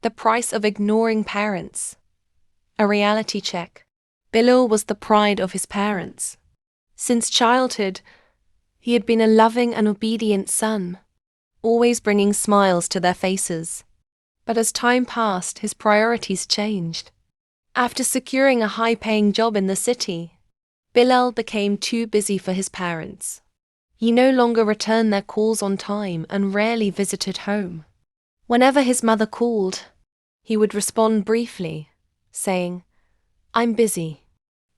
The price of ignoring parents. A reality check. Bilal was the pride of his parents. Since childhood, he had been a loving and obedient son, always bringing smiles to their faces. But as time passed, his priorities changed. After securing a high-paying job in the city, Bilal became too busy for his parents. He no longer returned their calls on time and rarely visited home. Whenever his mother called, he would respond briefly, saying, "I'm busy.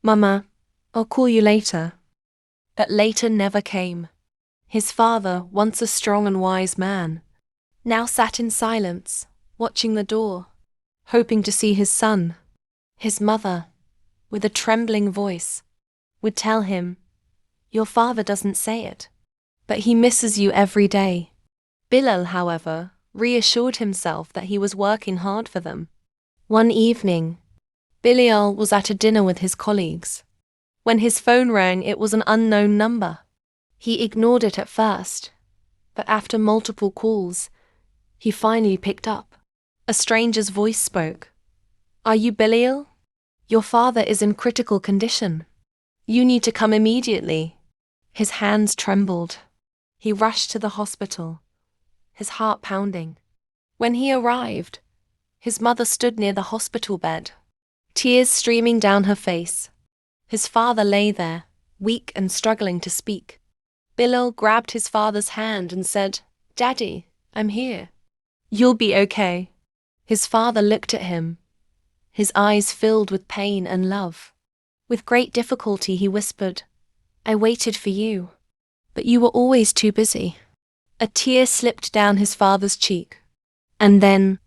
Mama, I'll call you later." But later never came. His father, once a strong and wise man, now sat in silence, watching the door, hoping to see his son. His mother, with a trembling voice, would tell him, "Your father doesn't say it, but he misses you every day." Bilal, however, reassured himself that he was working hard for them. One evening, Bilal was at a dinner with his colleagues. When his phone rang, it was an unknown number. He ignored it at first, but after multiple calls, he finally picked up. A stranger's voice spoke. "Are you Bilal? Your father is in critical condition. You need to come immediately." His hands trembled. He rushed to the hospital, his heart pounding. When he arrived, his mother stood near the hospital bed, tears streaming down her face. His father lay there, weak and struggling to speak. Bilal grabbed his father's hand and said, "Daddy, I'm here. You'll be okay." His father looked at him, his eyes filled with pain and love. With great difficulty he whispered, "I waited for you, but you were always too busy." A tear slipped down his father's cheek. And then,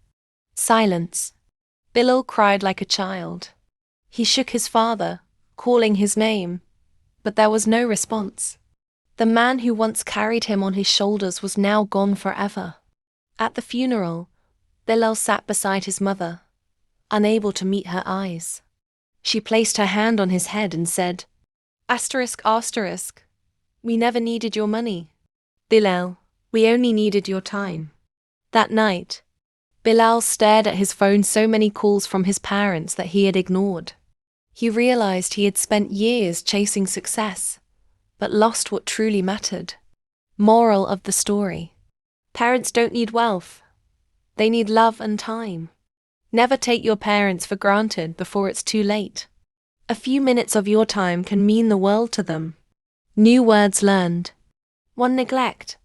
silence. Bilal cried like a child. He shook his father, calling his name, but there was no response. The man who once carried him on his shoulders was now gone forever. At the funeral, Bilal sat beside his mother, unable to meet her eyes. She placed her hand on his head and said, "Asterisk, asterisk. We never needed your money. Bilal, we only needed your time." That night, Bilal stared at his phone, so many calls from his parents that he had ignored. He realized he had spent years chasing success, but lost what truly mattered. Moral of the story: parents don't need wealth. They need love and time. Never take your parents for granted before it's too late. A few minutes of your time can mean the world to them. New words learned. 1. Neglect.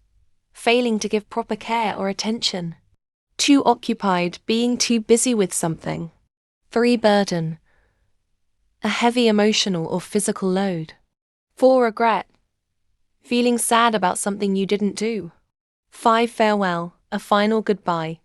Failing to give proper care or attention. 2. Occupied, being too busy with something. 3. Burden. A heavy emotional or physical load. 4. Regret. Feeling sad about something you didn't do. 5. Farewell, a final goodbye.